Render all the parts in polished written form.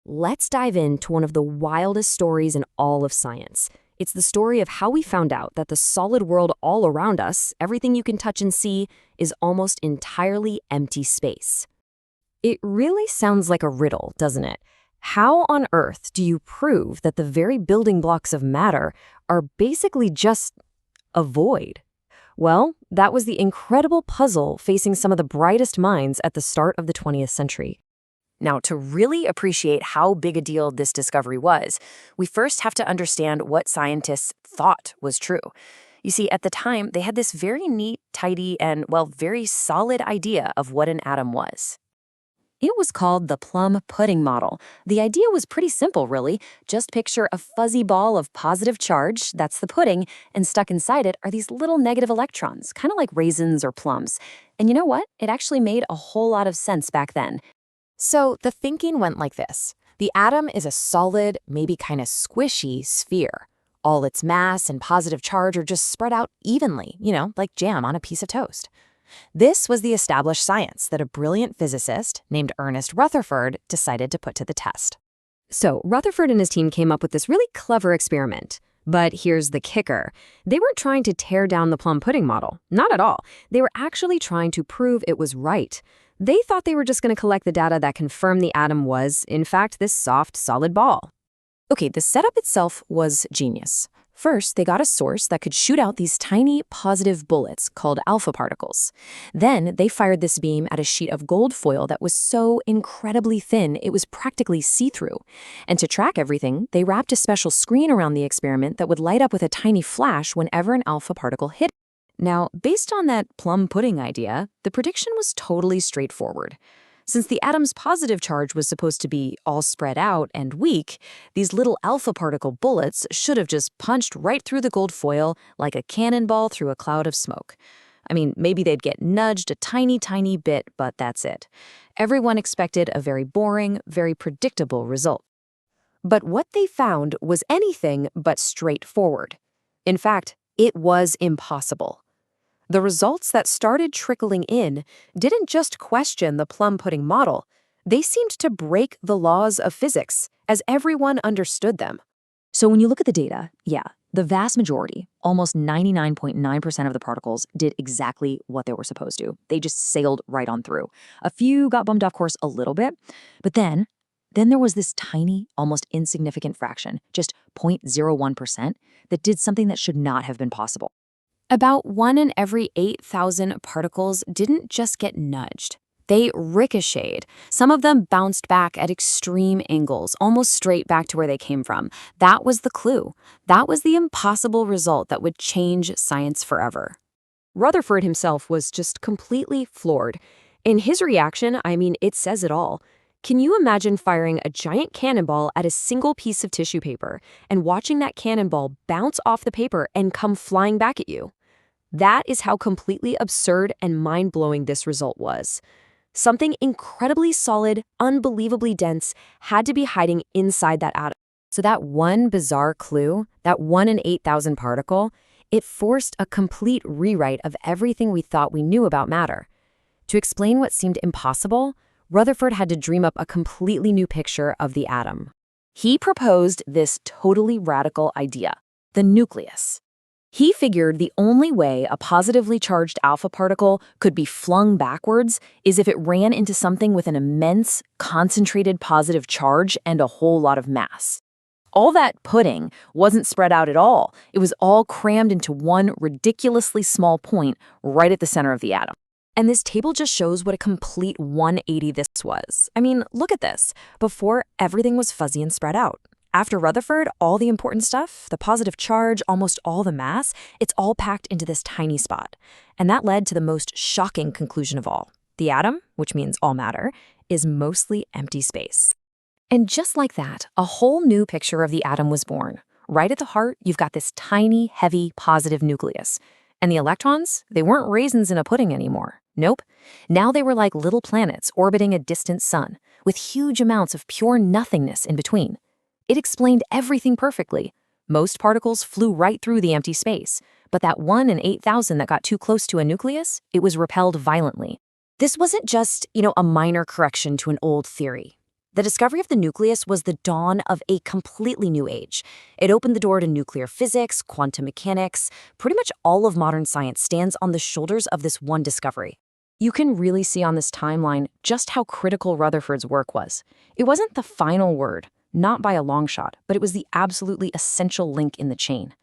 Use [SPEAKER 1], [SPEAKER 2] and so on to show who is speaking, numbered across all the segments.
[SPEAKER 1] let's dive into one of the wildest stories in all of science. It's the story of how we found out that the solid world all around us, everything you can touch and see, is almost entirely empty space. It really sounds like a riddle, doesn't it? How on earth do you prove that the very building blocks of matter are basically just a void? Well, that was the incredible puzzle facing some of the brightest minds at the start of the 20th century. Now, to really appreciate how big a deal this discovery was, we first have to understand what scientists thought was true. You see, at the time, they had this very neat, tidy, and, well, very solid idea of what an atom was. It was called the plum pudding model. The idea was pretty simple, really. Just picture a fuzzy ball of positive charge, that's the pudding, and stuck inside it are these little negative electrons, kind of like raisins or plums. And you know what? It actually made a whole lot of sense back then.
[SPEAKER 2] So the thinking went like this. The atom is a solid, maybe kind of squishy sphere. All its mass and positive charge are just spread out evenly, like jam on a piece of toast. This was the established science that a brilliant physicist named Ernest Rutherford decided to put to the test.
[SPEAKER 1] So Rutherford and his team came up with this really clever experiment. But here's the kicker. They weren't trying to tear down the plum pudding model. Not at all. They were actually trying to prove it was right. They thought they were just going to collect the data that confirmed the atom was, in fact, this soft, solid ball.
[SPEAKER 2] Okay, the setup itself was genius. First, they got a source that could shoot out these tiny positive bullets called alpha particles. Then, they fired this beam at a sheet of gold foil that was so incredibly thin it was practically see-through. And to track everything, they wrapped a special screen around the experiment that would light up with a tiny flash whenever an alpha particle hit. Now, based on that plum pudding idea, the prediction was totally straightforward. Since the atom's positive charge was supposed to be all spread out and weak, these little alpha particle bullets should have just punched right through the gold foil like a cannonball through a cloud of smoke. I mean, maybe they'd get nudged a tiny, tiny bit, but that's it. Everyone expected a very boring, very predictable result. But what they found was anything but straightforward. In fact, it was impossible. The results that started trickling in didn't just question the plum pudding model. They seemed to break the laws of physics as everyone understood them.
[SPEAKER 1] So when you look at the data, the vast majority, almost 99.9% of the particles did exactly what they were supposed to. They just sailed right on through. A few got bumped off course a little bit, but then there was this tiny, almost insignificant fraction, just 0.01%, that did something that should not have been possible.
[SPEAKER 2] About 1 in every 8,000 particles didn't just get nudged. They ricocheted. Some of them bounced back at extreme angles, almost straight back to where they came from. That was the clue. That was the impossible result that would change science forever.
[SPEAKER 1] Rutherford himself was just completely floored. In his reaction, it says it all. Can you imagine firing a giant cannonball at a single piece of tissue paper and watching that cannonball bounce off the paper and come flying back at you? That is how completely absurd and mind-blowing this result was. Something incredibly solid, unbelievably dense, had to be hiding inside that atom. So that one bizarre clue, that 1 in 8,000 particle, it forced a complete rewrite of everything we thought we knew about matter. To explain what seemed impossible, Rutherford had to dream up a completely new picture of the atom. He proposed this totally radical idea, the nucleus. He figured the only way a positively charged alpha particle could be flung backwards is if it ran into something with an immense, concentrated positive charge and a whole lot of mass. All that pudding wasn't spread out at all. It was all crammed into one ridiculously small point right at the center of the atom. And this table just shows what a complete 180 this was. Look at this. Before, everything was fuzzy and spread out. After Rutherford, all the important stuff, the positive charge, almost all the mass, it's all packed into this tiny spot. And that led to the most shocking conclusion of all. The atom, which means all matter, is mostly empty space. And just like that, a whole new picture of the atom was born. Right at the heart, you've got this tiny, heavy, positive nucleus. And the electrons, they weren't raisins in a pudding anymore. Nope. Now they were like little planets orbiting a distant sun, with huge amounts of pure nothingness in between. It explained everything perfectly. Most particles flew right through the empty space, but that 1 in 8,000 that got too close to a nucleus, it was repelled violently. This wasn't just, a minor correction to an old theory. The discovery of the nucleus was the dawn of a completely new age. It opened the door to nuclear physics, quantum mechanics. Pretty much all of modern science stands on the shoulders of this one discovery.
[SPEAKER 2] You can really see on this timeline just how critical Rutherford's work was. It wasn't the final word, not by a long shot, but it was the absolutely essential link in the chain.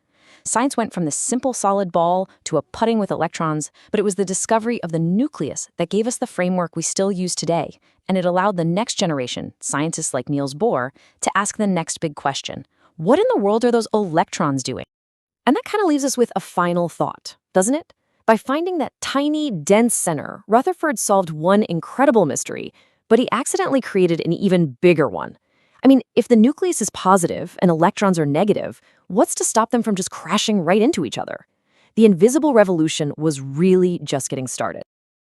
[SPEAKER 2] Science went from the simple solid ball to a putting with electrons, but it was the discovery of the nucleus that gave us the framework we still use today, and it allowed the next generation, scientists like Niels Bohr, to ask the next big question: what in the world are those electrons doing? And that kind of leaves us with a final thought, doesn't it? By finding that tiny, dense center, Rutherford solved one incredible mystery, but he accidentally created an even bigger one. I mean, if the nucleus is positive and electrons are negative, what's to stop them from just crashing right into each other? The invisible revolution was really just getting started.